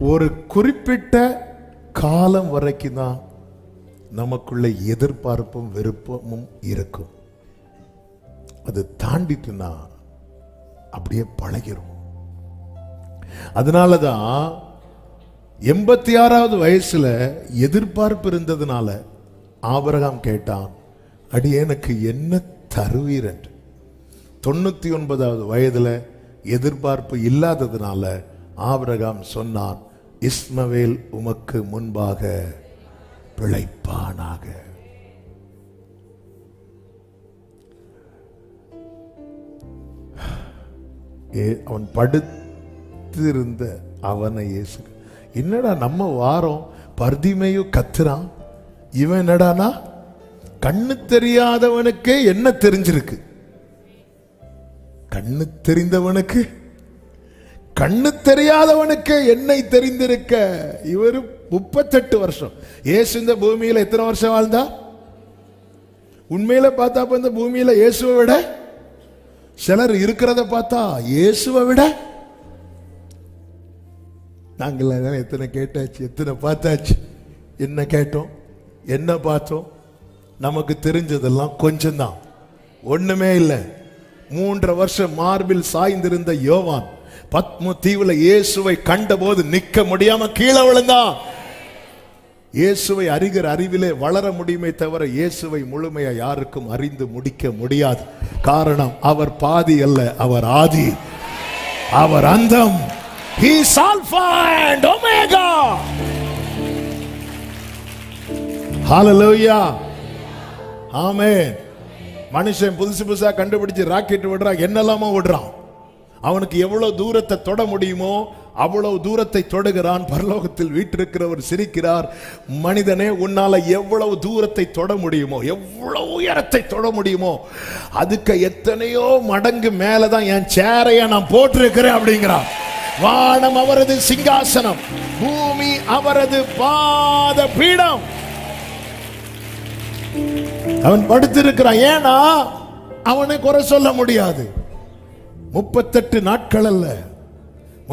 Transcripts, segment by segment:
ஒரு குறிப்பிட்ட காலம் வரைக்கும் தான் நமக்குள்ள எதிர்பார்ப்பும் விருப்பமும் இருக்கும். அது தாண்டிட்டுனா அப்படியே பழகிரும். அதனாலதான் 86வது வயசுல எதிர்பார்ப்பு இருந்ததுனால ஆபிரகாம் கேட்டான், அடியேனுக்கு என்ன தருவீர் என்று. 99வது வயதுல எதிர்பார்ப்பு இல்லாததுனால ஆபிரகாம் சொன்னான், இஸ்மவேல் உமக்கு முன்பாக பிழைப்பானாக. அவன் படுத்திருந்த அவனை இயேசு, என்னடா நம்ம வாரம் பர்திமேயு கத்துறான், இவன் என்னடானா கண்ணு தெரியாதவனுக்கே என்ன தெரிஞ்சிருக்கு. கண்ணு தெரிந்தவனுக்கு கண்ணு தெரியாதவனுக்கு என்னை தெரிந்திருக்க. இவரு 38 வருஷம். இயேசு இந்த பூமியில எத்தனை வருஷம் வாழ்ந்தா? உண்மையில பார்த்தா இந்த பூமியில இயேசுவை விட, சிலர் இருக்கிறத பார்த்தா இயேசுவை விட, நாங்கள் எத்தனை கேட்டாச்சு, எத்தனை பார்த்தாச்சு. என்ன கேட்டோம், என்ன பார்த்தோம்? நமக்கு தெரிஞ்சதெல்லாம் கொஞ்சம்தான், ஒண்ணுமே இல்லை. 3 வருஷம் மார்பில் சாய்ந்திருந்த யோவான் பத்மு தீவுல இயேசுவை கண்ட போது நிக்க முடியாம கீழே விழுந்தான். இயேசுவை அறிகிற அறிவிலே வளர முடியுமே தவிர இயேசுவை முழுமையா யாருக்கும் அறிந்து முடிக்க முடியாது. காரணம், அவர் பாதி அல்ல, அவர் ஆதி, அவர் அந்தம். He is Alpha and Omega. Hallelujah. Amen. மனுஷன் புதுசா கண்டுபிடிச்சு ராக்கெட் விடுறான், என்னெல்லாமோ விடுறான். அவனுக்கு எவ்வளவு தூரத்தை தொட முடியுமோ அவ்வளவு தூரத்தை தொடுகிறான். பரலோகத்தில் வீற்றிருக்கிறவர் சிரிக்கிறார், மனிதனே உன்னால எவ்வளவு தூரத்தை தொட முடியுமோ, எவ்வளவு உயரத்தை தொட முடியுமோ அதுக்கு எத்தனையோ மடங்கு மேலதான் என் சேரைய நான் போட்டிருக்கிறேன் அப்படிங்கிறான். வானம் அவரது சிங்காசனம், பூமி அவரது பாத பீடம். அவன் படுத்திருக்கிறான். ஏன்னா அவனை குறை சொல்ல முடியாது. 38 நாட்கள் அல்ல,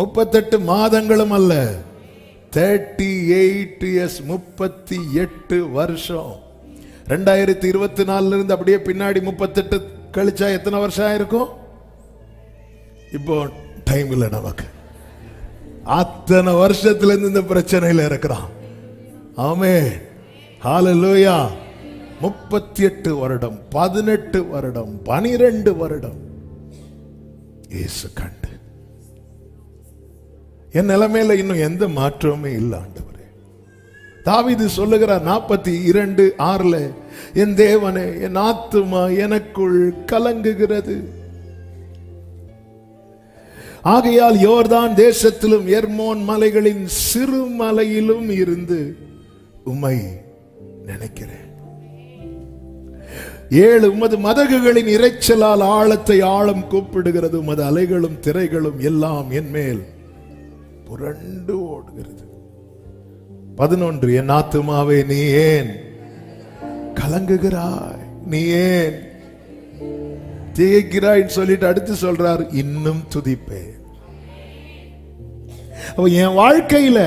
38 மாதங்களும் அல்ல, 38 years, 38 வருஷம். 2024 இருந்து அப்படியே பின்னாடி 38 கழிச்சா எத்தனை வருஷம் இருக்கும்? இப்போ டைம் இல்லை நமக்கு. அத்தனை வருஷத்துல இருந்து இந்த பிரச்சனையில இருக்கிறான். ஆமென், ஹல்லேலூயா. 38 வருடம், 18 வருடம், 12 வருடம் இயேசு கண்டு. என் நிலைமையில இன்னும் எந்த மாற்றமே இல்லை ஆண்டவரே. தாவீது சொல்லுகிறார் 42:6, என் தேவனே, என் ஆத்துமா எனக்குள் கலங்குகிறது. ஆகையால் யோர்தான் தேசத்திலும் எர்மோன் மலைகளின் சிறு மலையிலும் இருந்து உம்மை நினைக்கிறேன். 7 உமது மதகுகளின் இறைச்சலால் ஆழத்தை ஆழம் கூப்பிடுகிறது, உமது அலைகளும் திரைகளும் எல்லாம் என் மேல் புரண்டு ஓடுகிறது. 11 என் ஆத்துமாவே நீ ஏன் கலங்குகிறாய், நீ ஏன் திகைக்கிறாய் சொல்லிட்டு அடுத்து சொல்றார், இன்னும் துதிப்பேன். என் வாழ்க்கையில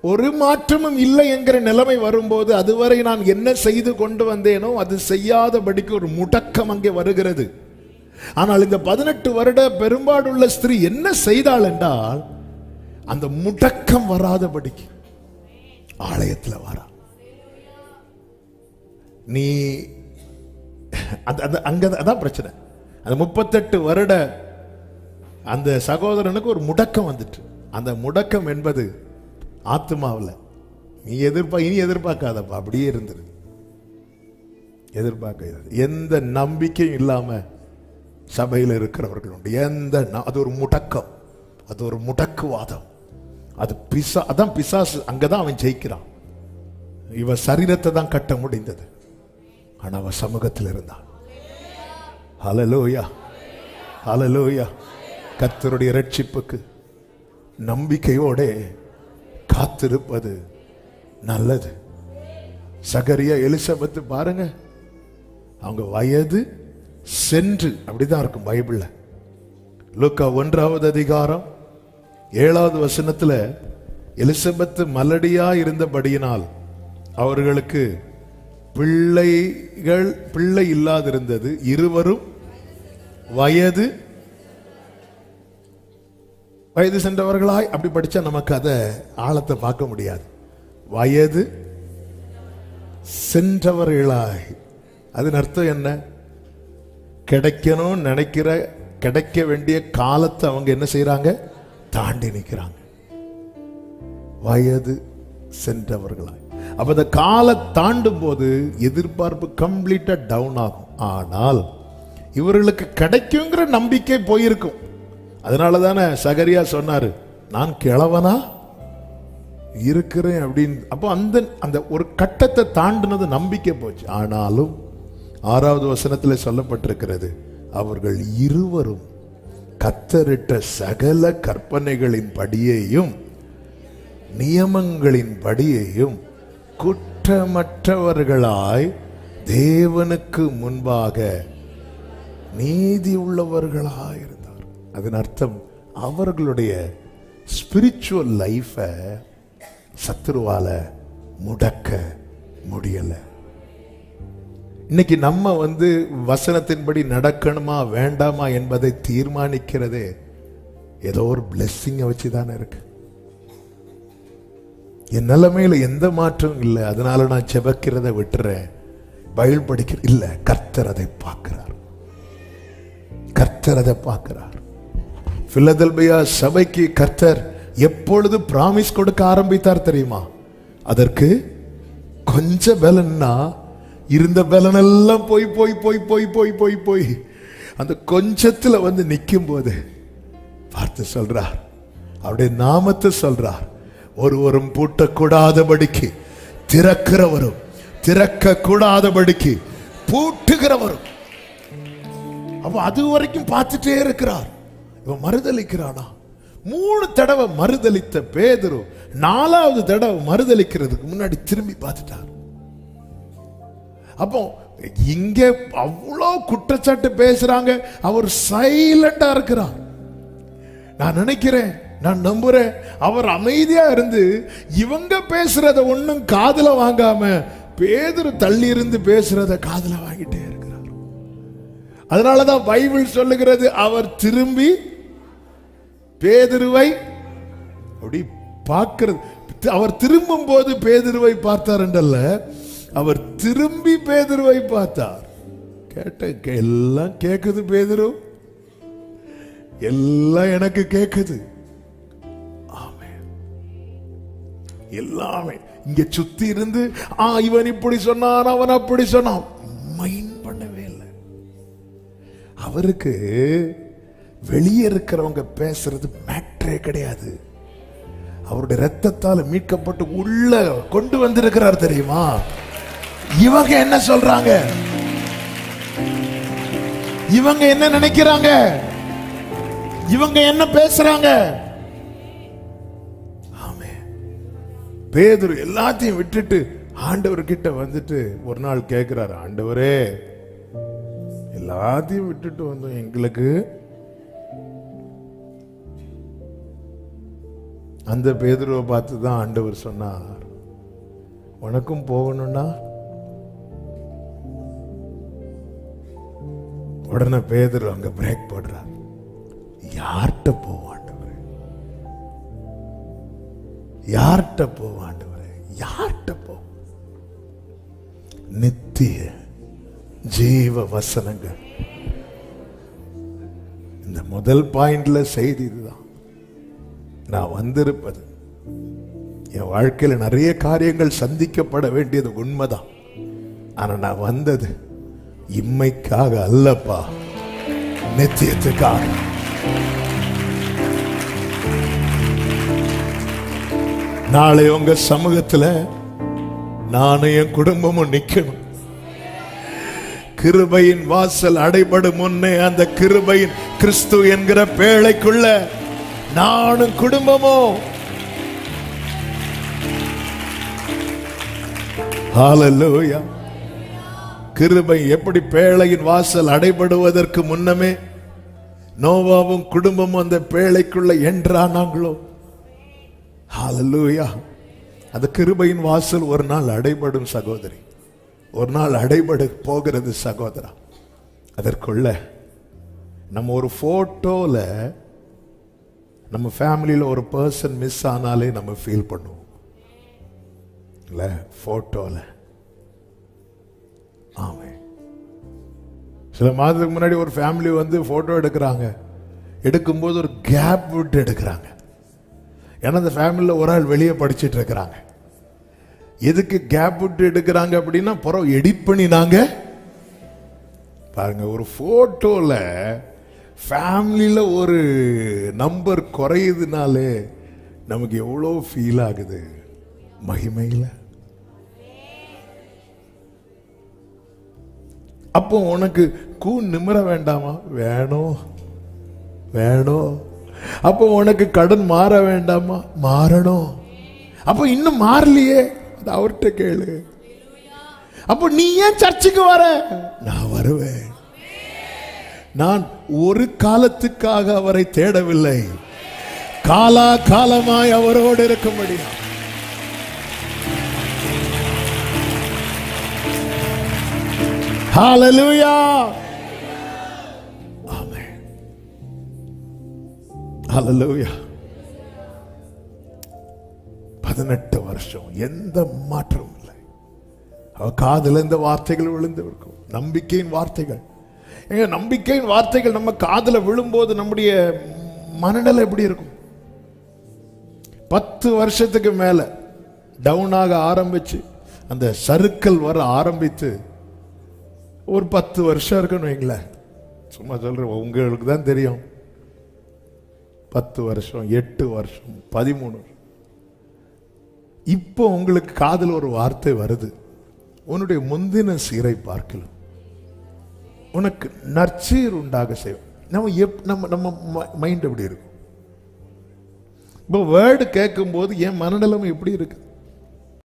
ஒரு மாற்றமும் இல்லை என்கிற நிலைமை வரும்போது, அதுவரை நான் என்ன செய்து கொண்டு வந்தேனோ அது செய்யாதபடிக்கு ஒரு முடக்கம் அங்கே வருகிறது. ஆனால் இந்த 18 வருட பெரும்பாடுள்ள ஸ்திரீ என்ன செய்தாள் என்றால், அந்த முடக்கம் வராதபடிக்கு ஆலயத்தில் வரா. நீ அங்கதான் பிரச்சனை. அந்த 38 வருட அந்த சகோதரனுக்கு ஒரு முடக்கம் வந்துட்டு, அந்த முடக்கம் என்பது ஆத்மாவில் நீ இனி எதிர்பார்க்காதப்பா, அப்படியே இருந்துரு. எதிர்பார்க்க எந்த நம்பிக்கையும் இல்லாம சபையில் இருக்கிறவர்கள் அது ஒரு முடக்கம், அது ஒரு முடக்குவாதம். அது அதான் பிசாசு, அங்கதான் அவன் ஜெயிக்கிறான். இவ சரீரத்தை தான் கட்ட முடிந்தது, ஆனா அவ சமூகத்தில் இருந்தான். ஹல்லேலூயா, ஹல்லேலூயா. கர்த்தருடைய ரட்சிப்புக்கு நம்பிக்கையோட காத்திருப்பது நல்லது. சகரியா எலிசபெத் பாருங்க, அவங்க வயது சென்று, அப்படிதான் இருக்கும் பைபிள்ல. லூக்கா 1வது அதிகாரம் 7வது வசனத்துல எலிசபெத் மலடியா இருந்தபடியினால் அவர்களுக்கு பிள்ளை இல்லாதிருந்தது. இருவரும் வயது சென்றவர்களாய். அப்படி படிச்சா நமக்கு அதை ஆழத்தை பார்க்க முடியாது. வயது சென்றவர்களாய், அதன் அர்த்தம் என்ன? கிடைக்கணும் நினைக்கிற கிடைக்க வேண்டிய காலத்தை அவங்க என்ன செய்யறாங்க? தாண்டி நிற்கிறாங்க. வயது சென்றவர்களாய். அப்ப அந்த காலை தாண்டும் போது எதிர்பார்ப்பு கம்ப்ளீட்டா டவுன் ஆகும். ஆனால் இவர்களுக்கு கிடைக்குங்கிற நம்பிக்கை போயிருக்கும். அதனாலதானே சகரியா சொன்னாரு, நான் கிழவனா இருக்கிறேன் அப்படின்னு. அப்போ அந்த ஒரு கட்டத்தை தாண்டினது நம்பிக்கை போச்சு. ஆனாலும் 6வது வசனத்தில் சொல்லப்பட்டிருக்கிறது, அவர்கள் இருவரும் கர்த்தரிட்ட சகல கற்பனைகளின் படியையும் நியமங்களின் படியையும் குற்றமற்றவர்களாய் தேவனுக்கு முன்பாக நீதி உள்ளவர்களாய் இருந்தார். அதன் அர்த்தம் அவர்களுடைய ஸ்பிரிச்சுவல் லைஃபை சத்துருவால முடக்க முடியல. இன்னைக்கு நம்ம வசனத்தின்படி நடக்கணுமா வேண்டாமா என்பதை தீர்மானிக்கிறதே ஏதோ ஒரு பிளெஸ்ஸிங்கை வச்சுதானே இருக்கு. என் நிலைமையில எந்த மாற்றம் இல்லை, அதனால நான் செபக்கிறத விட்டுறேன், பைபிள் படிக்கிற இல்ல. கர்த்தர் அதை பார்க்கிறார். கர்த்தர் அதை பார்க்கிறார். பிலதெல்பியா சபைக்கு கர்த்தர் எப்பொழுது பிராமிஸ் கொடுக்க ஆரம்பித்தார் தெரியுமா? அதற்கு கொஞ்ச பலன்னா இருந்த பலன் எல்லாம் போய் போய் போய் போய் போய் போய் போய் அந்த கொஞ்சத்துல நிற்கும் போது பார்த்து சொல்றார், அவருடைய நாமத்தை சொல்றார், ஒருவரும் பூட்டக்கூடாதபடிக்கு திறக்கிறவரும் திறக்க கூடாதபடிக்கு பூட்டுகிறவரும். அப்ப அது வரைக்கும் பார்த்துட்டே இருக்கிறார். இவன் மறுதலிக்கிறானா? 3 தடவை மறுதலித்த பேதுரு 4வது தடவை மறுதலிக்கிறதுக்கு முன்னாடி திரும்பி பார்த்துட்டார். அப்போ இங்க அவ்வளவு குற்றச்சாட்டு பேசுறாங்க, அவர் சைலண்டா இருக்கிறார். நான் நினைக்கிறேன், நான் நம்புறேன், அவர் அமைதியா இருந்து இவங்க பேசுறத ஒன்னும் காதுல வாங்காம பேதுரு தள்ளி இருந்து பேசுறத காதுல வாங்கிட்டே இருக்கிறார். அதனாலதான் பைபிள் சொல்லுகிறது, அவர் திரும்பி பேதுருவை அப்படி பார்க்கிறது. அவர் திரும்பும் போது பேதுருவை பார்த்தார் என்றல்ல, அவர் திரும்பி பேதுருவை பார்த்தார். கேட்ட எல்லாம் கேக்குது பேதுரு, எல்லாம் எனக்கு கேக்குது. ஆமென். எல்லாமே இங்க சுத்தி இருந்து இவன் இப்படி சொன்னான், அவன் அப்படி சொன்னான், மைண்ட் பண்ணவே இல்லை. அவருக்கு வெளியே இருக்கிறவங்க பேசுறது மேட்டரே கிடையாது. அவருடைய ரத்தத்தால் மீட்கப்பட்டு உள்ள கொண்டு வந்திருக்கிறார் தெரியுமா? இவங்க என்ன சொல்றாங்க, இவங்க என்ன நினைக்கிறாங்க, இவங்க என்ன பேசுறாங்க? ஆமே. பேதுரு எல்லாத்தையும் விட்டுட்டு ஆண்டவர் கிட்ட வந்துட்டு ஒரு நாள் கேட்கிறார், ஆண்டவரே எல்லாத்தையும் விட்டுட்டு வந்தோம், எங்களுக்கு அந்த பேதுருவை பார்த்து தான் ஆண்டவர் சொன்னார், உனக்கும் போகணும்னா. உடனே பேதுரு அங்க பிரேக் போடுறார். யார்கிட்ட போவாண்டவரே, யார்கிட்ட போவாண்டவரே, யார்கிட்ட போ? நித்திய ஜீவ வசனங்கள். இந்த முதல் பாயிண்ட்ல செய்தி இதுதான். நான் வந்திருப்பது, என் வாழ்க்கையில நிறைய காரியங்கள் சந்திக்கப்பட வேண்டியது உண்மைதான். ஆனா நான் வந்தது இம்மைக்காக அல்லப்பா, நித்தியத்துக்காக. நாளை உங்க சமூகத்துல நானும் என் குடும்பமும் நிக்கணும். கிருபையின் வாசல் அடைபடும் முன்னே அந்த கிருபையின் கிறிஸ்து என்கிற பேழைக்குள்ள நானும் குடும்பமும். ஹல்லேலூயா. கிருபை எப்படி பேழையின் வாசல் அடைபடுவதற்கு முன்னமே நோவாவும் குடும்பமும் அந்த பேழைக்குள்ள என்றானாங்களோ. ஹல்லேலூயா. அந்த கிருபையின் வாசல் ஒரு நாள் அடைபடும் சகோதரி, ஒரு நாள் அடைபட போகிறது சகோதரா. அதற்குள்ள நம்ம ஒரு போட்டோல நம்ம ஃபேமிலியில ஒரு பர்சன் மிஸ் ஆனாலே நம்ம ஃபீல் பண்ணுவோம் இல்ல, போட்டோல. ஆமே. சில மாதத்துக்கு முன்னாடி ஒரு ஃபேமிலி வந்து போட்டோ எடுக்கிறாங்க. எடுக்கும்போது ஒரு கேப் விட்டு எடுக்கிறாங்க. ஏன்னா அந்த ஃபேமிலியில் ஒரு ஆள் வெளியே படிச்சுட்டு இருக்கிறாங்க. எதுக்கு கேப் விட்டு எடுக்கிறாங்க அப்படின்னா, புறம் எடிட் பண்ணினாங்க பாருங்க. ஒரு போட்டோல ஃபேமிலியில ஒரு நம்பர் குறையுதுனாலே நமக்கு எவ்வளோ ஃபீல் ஆகுது மகிமையில். அப்போ உனக்கு நிமிர வேண்டாமா? வேணும் வேணும். அப்போ உனக்கு கடன் மாற வேண்டாமா? மாறணும். அப்போ இன்னும் மாறலையே, அது அவர்கிட்ட கேளு. அப்போ நீ ஏன் சர்ச்சுக்கு வர? நான் வருவேன். நான் ஒரு காலத்துக்காக அவரை தேடவில்லை, காலா காலமாய் அவரோடு இருக்க முடியும். ஹல்லேலூயா. ஆமென். ஹல்லேலூயா. 18 வருஷம் எந்த மாற்றமும் இல்லை. அவ காதுல இந்த வார்த்தைகள் விழுந்து இருக்கும், நம்பிக்கையின் வார்த்தைகள். எங்க நம்பிக்கையின் வார்த்தைகள் நம்ம காதுல விழும்போது நம்முடைய மனநிலை எப்படி இருக்கும்? 10 வருஷத்துக்கு மேல டவுன் ஆக ஆரம்பிச்சு அந்த சறுக்கல் வர ஆரம்பித்து ஒரு 10 வருஷம் இருக்குன்னு வைங்களேன். சும்மா சொல்றேன், உங்களுக்கு தான் தெரியும். 10 வருஷம், 8 வருஷம், 13 வருஷம். இப்போ உங்களுக்கு காதல் ஒரு வார்த்தை வருது, உன்னுடைய முந்தின சீரை பார்க்கலாம் உனக்கு நற்சீர் உண்டாக செய்வோம். நம்ம மைண்ட் எப்படி இருக்கும்? இப்போ வேர்டு கேட்கும் போது என் மனநிலைமை எப்படி இருக்கு?